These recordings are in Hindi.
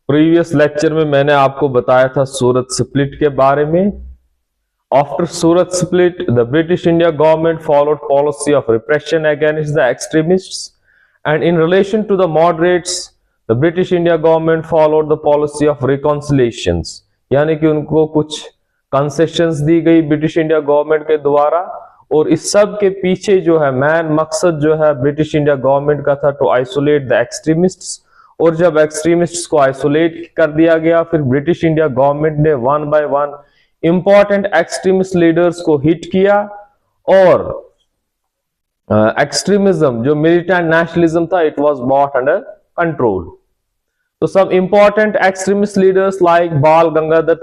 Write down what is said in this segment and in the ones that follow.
प्रीवियस लेक्चर में मैंने आपको बताया था सूरत स्प्लिट के बारे में। After Surat split the British India government followed policy of repression against the extremists and in relation to the moderates the British India government followed the policy of reconciliations, यानी कि उनको कुछ कंसेशंस दी गई ब्रिटिश इंडिया गवर्नमेंट के द्वारा। और इस सब के पीछे जो है मैन मकसद जो है ब्रिटिश इंडिया गवर्नमेंट का था टू आइसोलेट द एक्सट्रीमिस्ट्स। और जब एक्सट्रीमिस्ट्स को आइसोलेट कर दिया गया, फिर ब्रिटिश इंडिया गवर्नमेंट ने one by one important extremist leaders को हिट किया और एक्सट्रीमिज्म जो मिलिटेंट नेशनलिज्म था it was brought under control. तो सब इंपॉर्टेंट एक्सट्रीमिस्ट लीडर्स लाइक बाल गंगाधर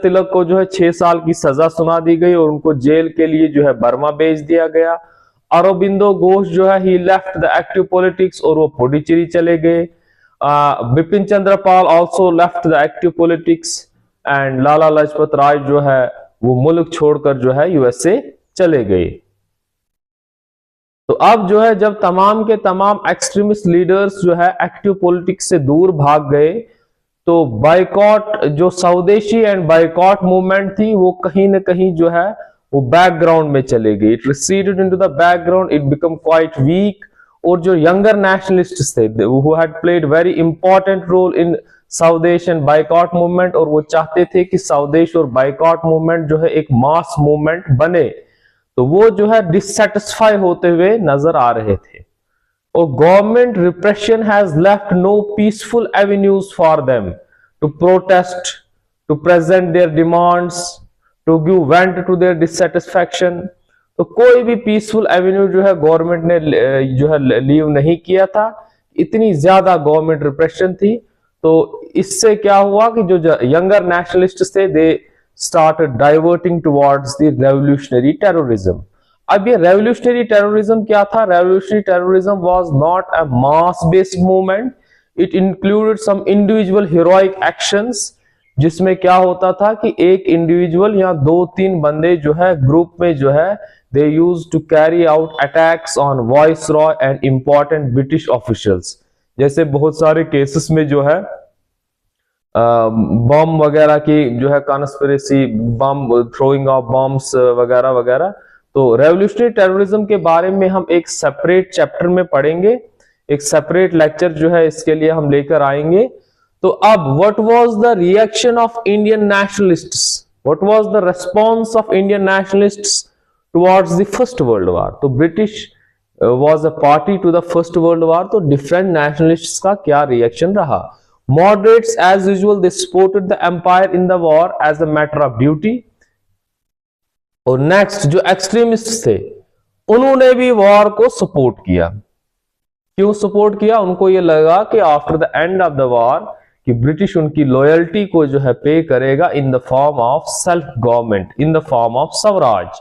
तिलक को जो है 6 साल की सजा सुना दी गई और उनको जेल के लिए जो है बर्मा भेज दिया गया। अरबिंदो घोष जो है he left the active politics और वो पुडुचेरी चले गए। Bipin Chandra Pal also left the active politics and Lala Lajpat Rai जो है वो मुल्क छोड़कर जो है यूएसए चले गए। तो अब जो है जब तमाम के तमाम एक्सट्रीमिस्ट लीडर्स जो है एक्टिव पॉलिटिक्स से दूर भाग गए, तो बाइकॉट जो स्वदेशी एंड बाइकॉट मूवमेंट थी वो कहीं ना कहीं जो है वो बैकग्राउंड में चले गई। It receded into the background, it become quite weak. और जो यंगर नेशनलिस्ट्स थे who had played very important role in Swadesh and boycott movement, और वो चाहते थे कि स्वदेश और बाइकॉट मूवमेंट जो है एक मास मूवमेंट बने, तो वो जो है डिससेटिस्फाई होते हुए नजर आ रहे थे। और government repression has left no peaceful avenues for them to protest, to present their demands, to give vent to their dissatisfaction. तो कोई भी पीसफुल एवेन्यू जो है गवर्नमेंट ने जो है लीव नहीं किया था, इतनी ज्यादा गवर्नमेंट रिप्रेशन थी। तो इससे क्या हुआ कि जो यंगर नेशनलिस्ट थे they started diverting towards the revolutionary terrorism. अब ये रेवोल्यूशनरी टेररिज्म क्या था? Revolutionary terrorism was not a mass based movement, it included some individual heroic actions, जिसमें क्या होता था कि एक इंडिविजुअल या 2-3 बंदे जो है ग्रुप में जो है they use to carry out attacks on viceroy and important British officials. जैसे बहुत सारे केसेस में जो है बम वगैरह की जो है conspiracy, bomb throwing of bombs वगैरह वगैरह। तो रेवोल्यूशनरी टेररिज्म के बारे में हम एक सेपरेट चैप्टर में पढ़ेंगे, एक सेपरेट लेक्चर जो है इसके लिए हम लेकर आएंगे। तो अब what was the reaction of Indian nationalists, what was the response of Indian nationalists towards the First World War? तो British was a party to the First World War, तो डिफरेंट नेशनलिस्ट्स का क्या रिएक्शन रहा? Moderates as usual they supported the empire in the war as a matter of duty. और नेक्स्ट जो एक्सट्रीमिस्ट थे उन्होंने भी वॉर को सपोर्ट किया। क्यों सपोर्ट किया? उनको ये लगा कि after the end of the war कि ब्रिटिश उनकी लॉयल्टी को जो है पे करेगा in the form of self government, in the form of Swaraj.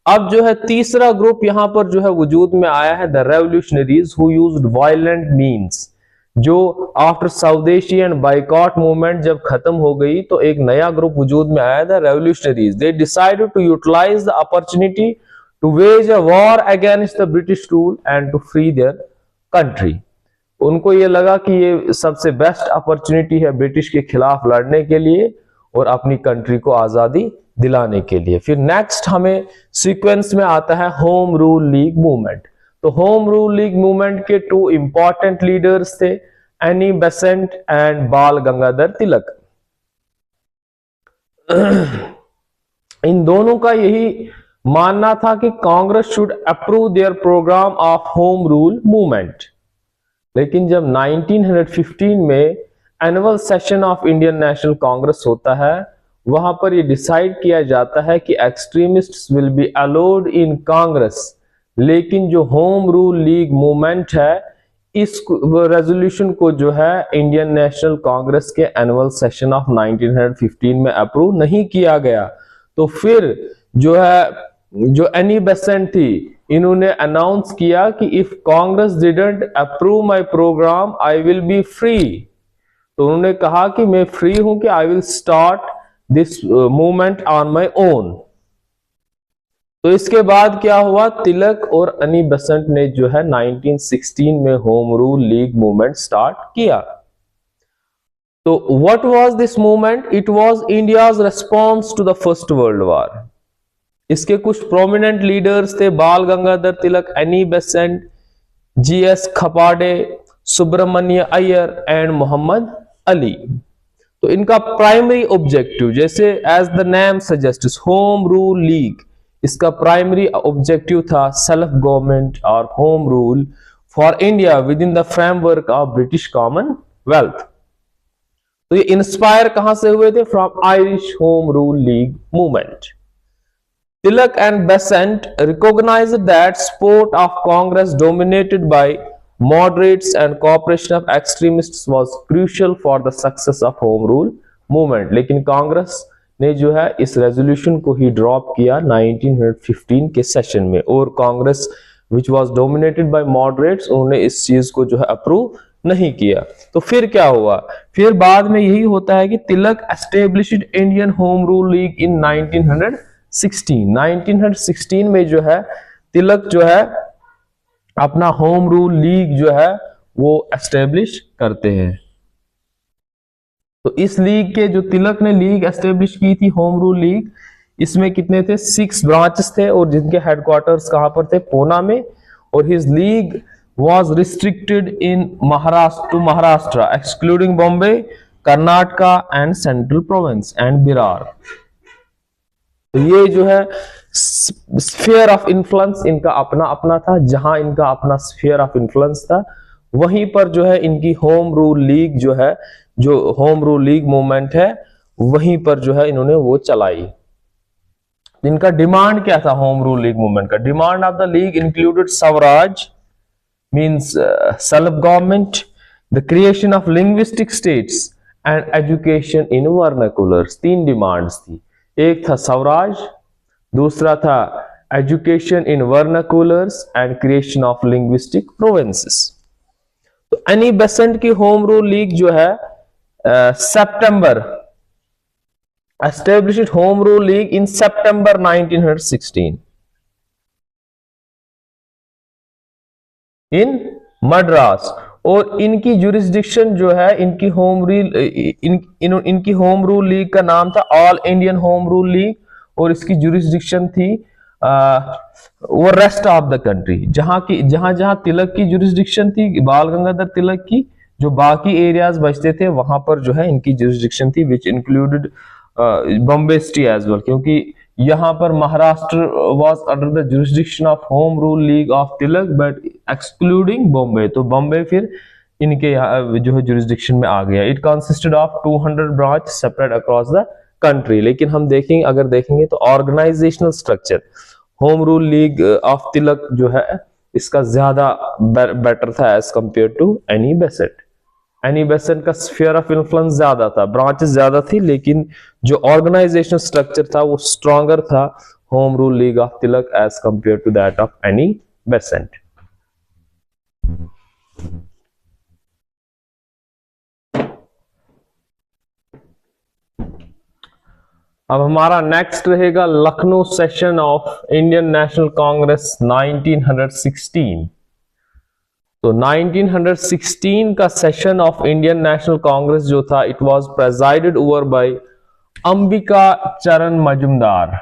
अब जो है तीसरा ग्रुप यहां पर जो है वजूद में आया है, the revolutionaries who used violent means. जो आफ्टर स्वदेशी एंड बाइकॉट मूवमेंट जब खत्म हो गई तो एक नया ग्रुप वजूद में आया, the revolutionaries. They decided to utilise the opportunity to wage a war against the British rule and to free their country. उनको ये लगा कि ये सबसे बेस्ट अपॉर्चुनिटी है ब्रिटिश के खिलाफ लड़ने के लिए और अपनी कंट्री को आजादी दिलाने के लिए। फिर नेक्स्ट हमें सीक्वेंस में आता है होम रूल लीग मूवमेंट। तो होम रूल लीग मूवमेंट के 2 इंपॉर्टेंट लीडर्स थे, एनी बेसेंट एंड बाल गंगाधर तिलक। इन दोनों का यही मानना था कि Congress should approve their programme of Home Rule Movement. लेकिन जब 1915 में annual session of Indian National Congress होता है, वहां पर यह डिसाइड किया जाता है कि extremists will be allowed in Congress, लेकिन जो होम रूल लीग मूवमेंट है इस रेजोल्यूशन को जो है इंडियन नेशनल कांग्रेस के एनुअल सेशन ऑफ 1915 में अप्रूव नहीं किया गया। तो फिर जो है जो एनी बेसेंट थी, इन्होंने अनाउंस किया कि if Congress didn't approve my programme I will be free. तो उन्होंने कहा कि मैं फ्री हूं कि I will start this movement on my own. तो इसके बाद क्या हुआ, तिलक और एनी बेसेंट ने जो है 1916 में Home Rule League movement start किया। तो what was this movement? It was India's response to the First World War. इसके कुछ प्रोमिनेंट लीडर्स थे, Bal Gangadhar Tilak, Annie Besant, GS Khaparde, Subramania Iyer and Mohammed Ali. तो इनका प्राइमरी ऑब्जेक्टिव, जैसे as the name suggests, Home Rule League, इसका प्राइमरी ऑब्जेक्टिव था सेल्फ गवर्नमेंट और Home Rule for India within the framework of British Commonwealth. तो ये इंस्पायर कहां से हुए थे? From Irish home Rule League movement. Tilak and Besant recognized that support of Congress dominated by moderates and cooperation of extremists was crucial for the success of home rule movement। लेकिन कांग्रेस ने जो है इस रेजोल्यूशन को ही ड्रॉप किया 1915 के सेशन में, और Congress which was dominated by moderates, उन्होंने इस चीज को जो है अप्रूव नहीं किया। तो फिर क्या हुआ? फिर बाद में यही होता है कि Tilak established Indian Home Rule League in 1916 में जो है तिलक जो है अपना होम रूल लीग जो है वो एस्टेब्लिश करते हैं। तो इस लीग के जो तिलक ने लीग एस्टेब्लिश की थी होम रूल लीग, इसमें कितने थे? 6 ब्रांचेस थे, और जिनके हेडक्वार्टर्स कहां पर थे? पूना में। और his league was restricted in Maharashtra excluding Bombay, Karnataka and central province and बिरार। तो ये जो है स्फीयर ऑफ इन्फ्लुएंस इनका अपना अपना था, जहां इनका अपना स्फीयर ऑफ इन्फ्लुएंस था वहीं पर जो है इनकी होम रूल लीग जो है, जो होम रूल लीग मूवमेंट है, वहीं पर जो है इन्होंने वो चलाई। इनका डिमांड क्या था? होम रूल लीग मूवमेंट का demand of the league included swaraj means self government, the creation of linguistic states and education in vernaculars. 3 demands थी, एक था स्वराज, दूसरा था education in vernaculars and creation of linguistic provinces. तो एनी बेसेंट की होम रूल लीग जो है September established Home Rule League in September 1916 in Madras. और इनकी जुरिस्डिक्शन जो है, इनकी होम रूल इनकी होम रूल लीग का नाम था all Indian Home Rule league, और इसकी जुरिस्डिक्शन थी वो रेस्ट ऑफ द कंट्री। जहां जहां तिलक की जुरिस्डिक्शन थी, बाल गंगाधर तिलक की, जो बाकी एरियाज बचते थे वहां पर जो है इनकी जुरिस्डिक्शन थी, which included Bombay city as well, क्योंकि यहां पर Maharashtra was under the jurisdiction of Home Rule League of Tilak but excluding Bombay. तो बॉम्बे फिर इनके जो है जुरिस्डिक्शन में आ गया। It consisted of 200 branch separate across the country. लेकिन हम देखेंगे, अगर देखेंगे तो organisational structure Home Rule League of Tilak जो है इसका ज्यादा बेटर था as compare to Annie Besant. Annie Besant का स्फीयर ऑफ इन्फ्लुएंस ज्यादा था, ब्रांचेस ज्यादा थी, लेकिन जो ऑर्गेनाइजेशनल स्ट्रक्चर था वो स्ट्रॉन्गर था Home Rule League of Tilak as compare to that of Annie Besant. अब हमारा नेक्स्ट रहेगा लखनऊ सेशन ऑफ इंडियन नेशनल कांग्रेस 1916। तो 1916 का सेशन ऑफ इंडियन नेशनल कांग्रेस जो था, it was presided over by Ambika Charan Majumdar.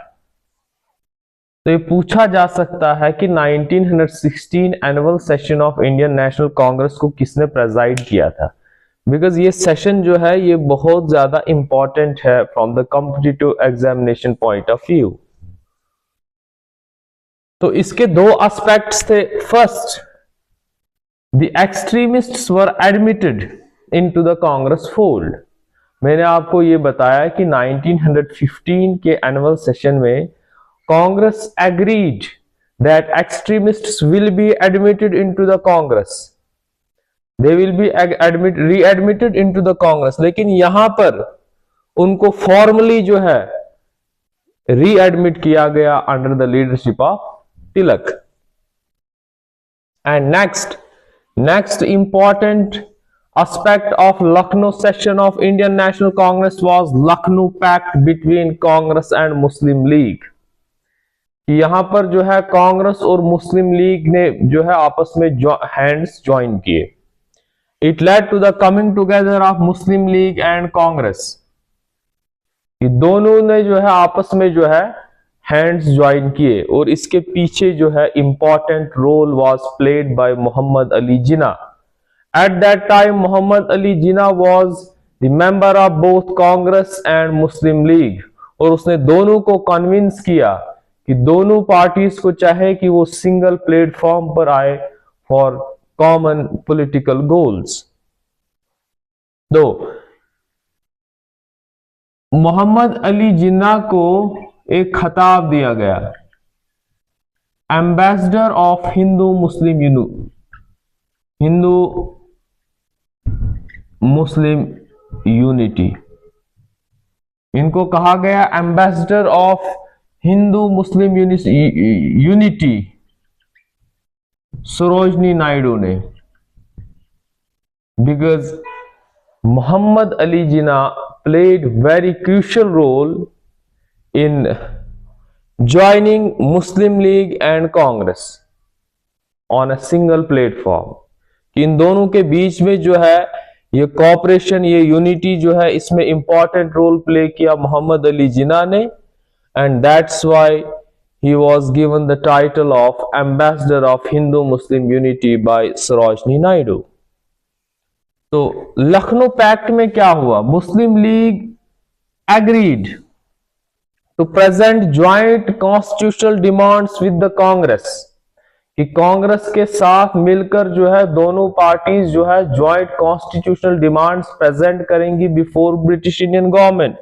तो ये पूछा जा सकता है कि 1916 annual session of Indian National Congress को किसने प्रेसाइड किया था, बिकॉज ये सेशन जो है ये बहुत ज्यादा इंपॉर्टेंट है from the competitive examination point of view. तो इसके 2 एस्पेक्ट्स थे। First, the extremists were admitted into the Congress fold. मैंने आपको ये बताया कि 1915 के एनुअल सेशन में Congress agreed that extremists will be admitted into the Congress, they will be readmitted into the Congress. लेकिन यहां पर उनको फॉर्मली जो है रीएडमिट किया गया under the leadership of Tilak. And next important aspect of Lucknow session of Indian National Congress was Lucknow Pact between Congress and Muslim League। यहां पर जो है कांग्रेस और मुस्लिम लीग ने जो है आपस में हैंड्स ज्वाइन किए। It led to the coming together of Muslim League and Congress. ये दोनों ने जो है आपस में जो है हैंड्स ज्वाइन किए, और इसके पीछे जो है important role was played by Mohammad Ali Jinnah. At that time Mohammad Ali Jinnah was the member of both Congress and Muslim League, और उसने दोनों को कन्विंस किया कि दोनों पार्टीज को चाहे कि वो सिंगल प्लेटफॉर्म पर आए फॉर कॉमन पॉलिटिकल गोल्स. दो, मोहम्मद अली जिन्ना को एक खिताब दिया गया, ambassador of Hindu Muslim unity. इनको कहा गया ambassador of Hindu Muslim unity Sarojini Naidu ने, because Mohammed Ali Jinnah played very crucial role in joining Muslim League and Congress on a single platform. कि इन दोनों के बीच में जो है ये कॉपरेशन, ये यूनिटी जो है, इसमें इंपॉर्टेंट रोल प्ले किया मोहम्मद अली जिन्ना ने, and that's why he was given the title of Ambassador of Hindu Muslim Unity by Sarojini Naidu. तो लखनऊ पैक्ट में क्या हुआ? Muslim League agreed to present joint constitutional demands with the Congress, कि कांग्रेस के साथ मिलकर जो है दोनों पार्टीज जो है ज्वाइंट कॉन्स्टिट्यूशनल डिमांड्स प्रेजेंट करेंगी बिफोर ब्रिटिश इंडियन गवर्नमेंट.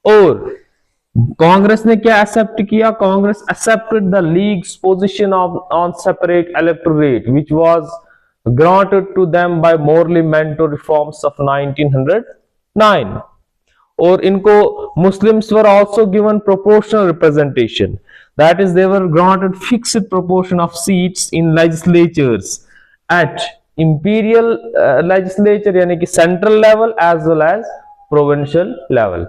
और कांग्रेस ने क्या एक्सेप्ट किया? Congress accepted the leagues position on separate electorate which was granted to them by Morley Minto reforms of 1909. और इनको Muslims were also given proportional representation, that is they were granted fixed proportion of seats in legislatures at imperial legislature यानी कि central level as well as provincial level.